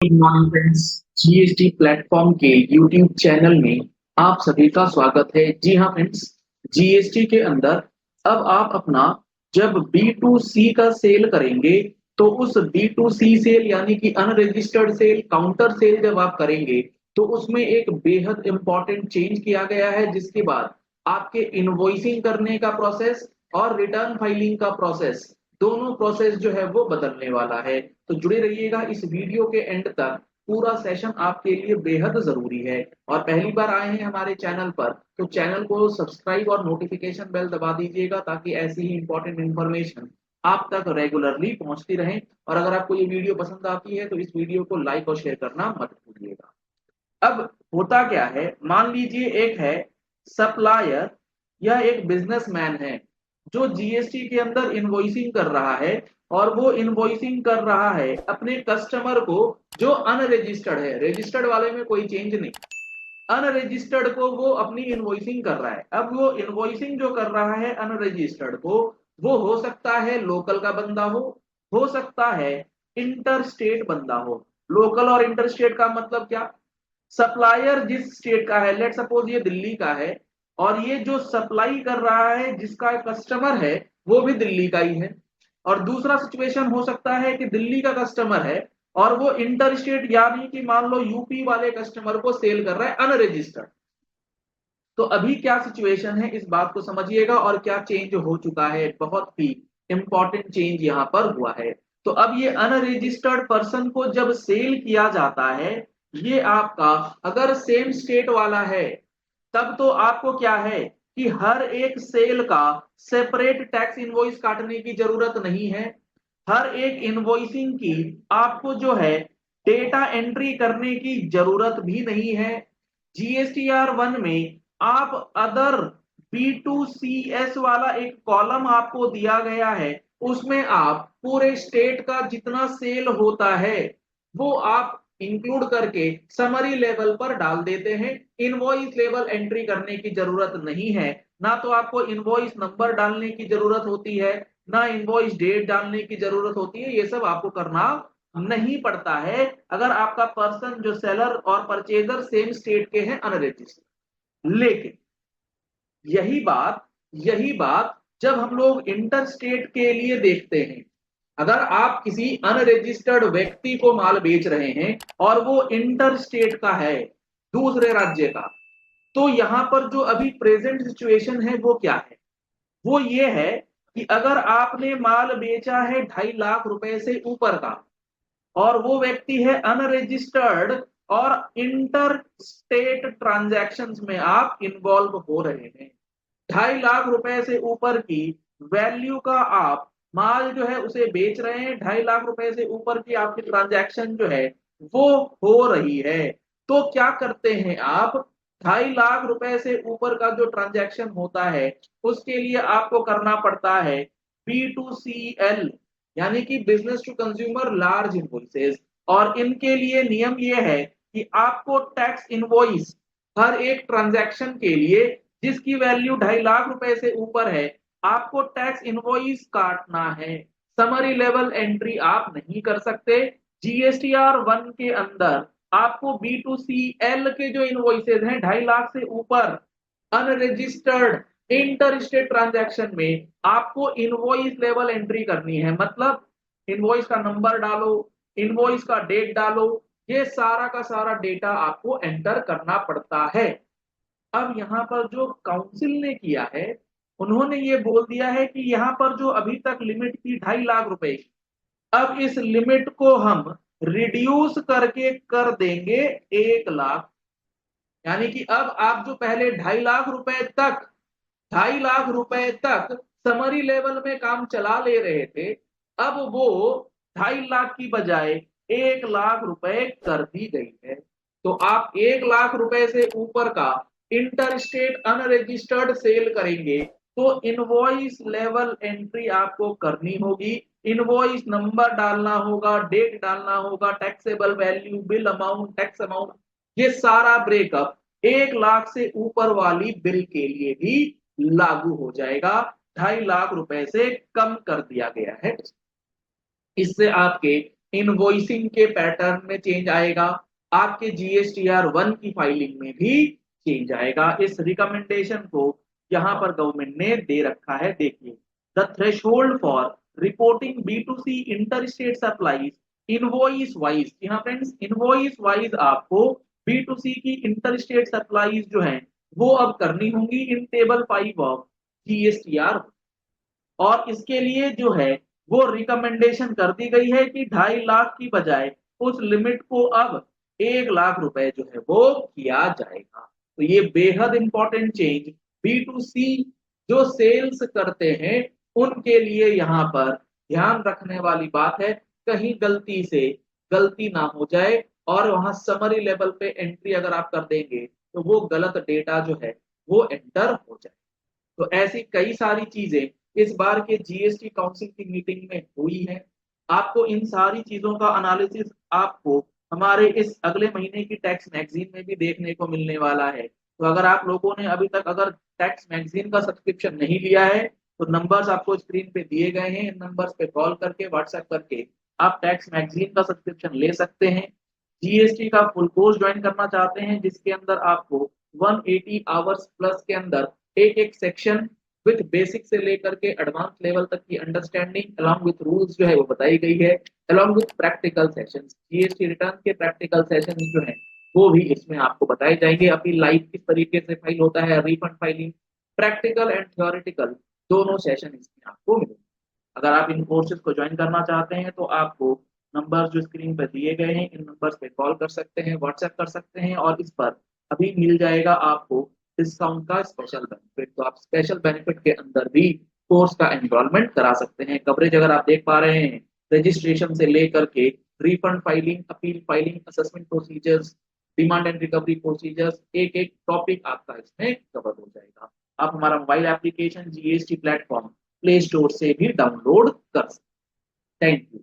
Good morning friends. GST platform के YouTube channel में आप सभी का स्वागत है। जी हाँ फ्रेंड्स, जीएसटी के अंदर अब आप अपना जब B2C का सेल करेंगे तो उस B2C सेल यानी कि अनरजिस्टर्ड सेल, काउंटर सेल जब आप करेंगे तो उसमें एक बेहद इंपॉर्टेंट चेंज किया गया है, जिसके बाद आपके इनवॉइसिंग करने का प्रोसेस और रिटर्न फाइलिंग का प्रोसेस, दोनों प्रोसेस जो है वो बदलने वाला है। तो जुड़े रहिएगा इस वीडियो के एंड तक। पूरा सेशन आपके लिए बेहद जरूरी है। और पहली बार आए हैं हमारे चैनल पर तो चैनल को सब्सक्राइब और नोटिफिकेशन बेल दबा दीजिएगा, ताकि ऐसी ही इंपॉर्टेंट इंफॉर्मेशन आप तक रेगुलरली पहुंचती रहे। और अगर आपको ये वीडियो पसंद आती है तो इस वीडियो को लाइक और शेयर करना मत भूलिएगा। अब होता क्या है, मान लीजिए एक है सप्लायर, यह एक बिजनेसमैन है जो जीएसटी के अंदर इनवॉइसिंग कर रहा है। और वो इनवॉइसिंग कर रहा है अपने कस्टमर को जो अनरजिस्टर्ड है। रजिस्टर्ड वाले में कोई चेंज नहीं, अनरजिस्टर्ड को वो अपनी इनवॉइसिंग कर रहा है। अब वो इनवॉइसिंग जो कर रहा है अनरजिस्टर्ड को, वो हो सकता है लोकल का बंदा हो सकता है इंटर स्टेट बंदा हो। लोकल और इंटर स्टेट का मतलब क्या? सप्लायर जिस स्टेट का है, लेट सपोज ये दिल्ली का है, और ये जो सप्लाई कर रहा है जिसका कस्टमर है वो भी दिल्ली का ही है। और दूसरा सिचुएशन हो सकता है कि दिल्ली का कस्टमर है और वो इंटर स्टेट यानी कि मान लो यूपी वाले कस्टमर को सेल कर रहा है अनरजिस्टर्ड। तो अभी क्या सिचुएशन है इस बात को समझिएगा और क्या चेंज हो चुका है। बहुत ही इंपॉर्टेंट चेंज यहां पर हुआ है। तो अब ये अनरजिस्टर्ड पर्सन को जब सेल किया जाता है, ये आपका अगर सेम स्टेट वाला है, तब तो आपको क्या है कि हर एक सेल का सेपरेट टैक्स इनवॉइस काटने की जरूरत नहीं है। हर एक इनवॉइसिंग की आपको जो है डेटा एंट्री करने की जरूरत भी नहीं है। GSTR 1 में आप अदर B2CS वाला एक कॉलम आपको दिया गया है, उसमें आप पूरे स्टेट का जितना सेल होता है वो आप इंक्लूड करके समरी लेवल पर डाल देते हैं। इनवॉइस लेवल एंट्री करने की जरूरत नहीं है। ना तो आपको इनवॉइस नंबर डालने की जरूरत होती है, ना इनवॉइस डेट डालने की जरूरत होती है। ये सब आपको करना नहीं पड़ता है अगर आपका पर्सन जो सेलर और परचेजर सेम स्टेट के हैं अनरजिस्टर्ड। लेकिन यही बात जब हम लोग इंटर स्टेट के लिए देखते हैं, अगर आप किसी अनरजिस्टर्ड व्यक्ति को माल बेच रहे हैं और वो इंटर स्टेट का है, दूसरे राज्य का, तो यहां पर जो अभी प्रेजेंट सिचुएशन है वो क्या है? वो ये है कि अगर आपने माल बेचा है 2.5 लाख रुपए से ऊपर का और वो व्यक्ति है अनरजिस्टर्ड और इंटर स्टेट ट्रांजैक्शंस में आप इन्वॉल्व हो रहे हैं, 2.5 लाख रुपए से ऊपर की वैल्यू का आप माल जो है उसे बेच रहे हैं, 2.5 लाख रुपए से ऊपर की आपकी ट्रांजैक्शन जो है वो हो रही है, तो क्या करते हैं आप? 2.5 लाख रुपए से ऊपर का जो ट्रांजैक्शन होता है उसके लिए आपको करना पड़ता है B2CL, यानी कि business to consumer large invoices. और इनके लिए नियम ये है कि आपको टैक्स इनवॉइस हर एक ट्रांजैक्शन के लिए जिसकी वैल्यू 2.5 लाख रुपए से ऊपर है, आपको टैक्स इनवॉइस काटना है। समरी लेवल एंट्री आप नहीं कर सकते। GSTR 1 के अंदर आपको B2CL के जो इनवॉइसेज हैं 2.5 लाख से ऊपर अनरजिस्टर्ड इंटर स्टेट ट्रांजैक्शन में आपको इनवॉइस लेवल एंट्री करनी है। मतलब इनवॉइस का नंबर डालो, इनवॉइस का डेट डालो, ये सारा का सारा डेटा आपको एंटर करना पड़ता है। अब यहाँ पर जो काउंसिल ने किया है, उन्होंने ये बोल दिया है कि यहाँ पर जो अभी तक लिमिट थी 2.5 लाख रुपए की, अब इस लिमिट को हम रिड्यूस करके कर देंगे 1 लाख। यानी कि अब आप जो पहले 2.5 लाख रुपए तक समरी लेवल में काम चला ले रहे थे, अब वो 2.5 लाख की बजाय 1 लाख रुपए कर दी गई है। तो आप 1 लाख रुपए से ऊपर का इंटर स्टेट अनरजिस्टर्ड सेल करेंगे तो इनवॉइस लेवल एंट्री आपको करनी होगी। इनवॉइस नंबर डालना होगा, डेट डालना होगा, taxable value, bill amount, tax amount, ये सारा ब्रेकअप 1 लाख से ऊपर वाली बिल के लिए भी लागू हो जाएगा। 2.5 लाख रुपए से कम कर दिया गया है। इससे आपके इनवॉइसिंग के पैटर्न में चेंज आएगा, आपके GSTR 1 की फाइलिंग में भी चेंज आएगा। इस रिकमेंडेशन को यहाँ पर गवर्नमेंट ने दे रखा है। देखिए, the threshold for reporting B2C inter state supplies invoice wise, जी हाँ फ्रेंड्स, इनवॉइस वाइज आपको B2C की इंटर स्टेट सप्लाईज जो है वो अब करनी होंगी इन टेबल 5 ऑफ GSTR। और इसके लिए जो है वो रिकमेंडेशन कर दी गई है कि 2.5 लाख की बजाय उस लिमिट को अब 1 लाख रुपए जो है वो किया जाएगा। तो ये बेहद इंपॉर्टेंट चेंज B2C जो सेल्स करते हैं उनके लिए यहाँ पर ध्यान रखने वाली बात है, कहीं गलती से गलती ना हो जाए और वहां समरी लेवल पे एंट्री अगर आप कर देंगे तो वो गलत डेटा जो है वो एंटर हो जाए। तो ऐसी कई सारी चीजें इस बार के GST काउंसिल की मीटिंग में हुई है। आपको इन सारी चीजों का एनालिसिस आपको हमारे इस अगले महीने की टैक्स मैगजीन में भी देखने को मिलने वाला है। तो अगर आप लोगों ने अभी तक अगर टैक्स मैगजीन का सब्सक्रिप्शन नहीं लिया है तो नंबर्स आपको स्क्रीन पे दिए गए हैं, इन नंबर्स पे कॉल करके व्हाट्सएप करके आप टैक्स मैगजीन का सब्सक्रिप्शन ले सकते हैं। GST का फुल कोर्स ज्वाइन करना चाहते हैं जिसके अंदर आपको 180 आवर्स प्लस के अंदर एक एक सेक्शन विद बेसिक से लेकर के एडवांस लेवल तक की अंडरस्टैंडिंग अलॉन्ग विद रूल्स जो है वो बताई गई है, along with practical sessions. GST return के प्रैक्टिकल सेशंस जो है वो भी इसमें आपको बताए जाएंगे। अपील लाइव किस तरीके से फाइल होता है, refund filing, practical and theoretical दोनों सेशन इसमें आपको मिलेंगे। अगर आप इन कोर्सेज को ज्वाइन करना चाहते हैं तो आपको नंबर जो स्क्रीन पर दिए गए हैं इन नंबर्स पे कॉल कर सकते हैं, व्हाट्सएप कर सकते हैं और इस पर अभी मिल जाएगा आपको डिस्काउंट का स्पेशल बेनिफिट। तो आप स्पेशल बेनिफिट के अंदर भी कोर्स का एनरोलमेंट करा सकते हैं। कवरेज अगर आप देख पा रहे हैं, रजिस्ट्रेशन से लेकर के refund filing, appeal filing, assessment procedures, demand and recovery procedures, एक एक टॉपिक आपका इसमें कवर हो जाएगा। आप हमारा mobile application GST platform play store से भी डाउनलोड कर सकते हैं। Thank you.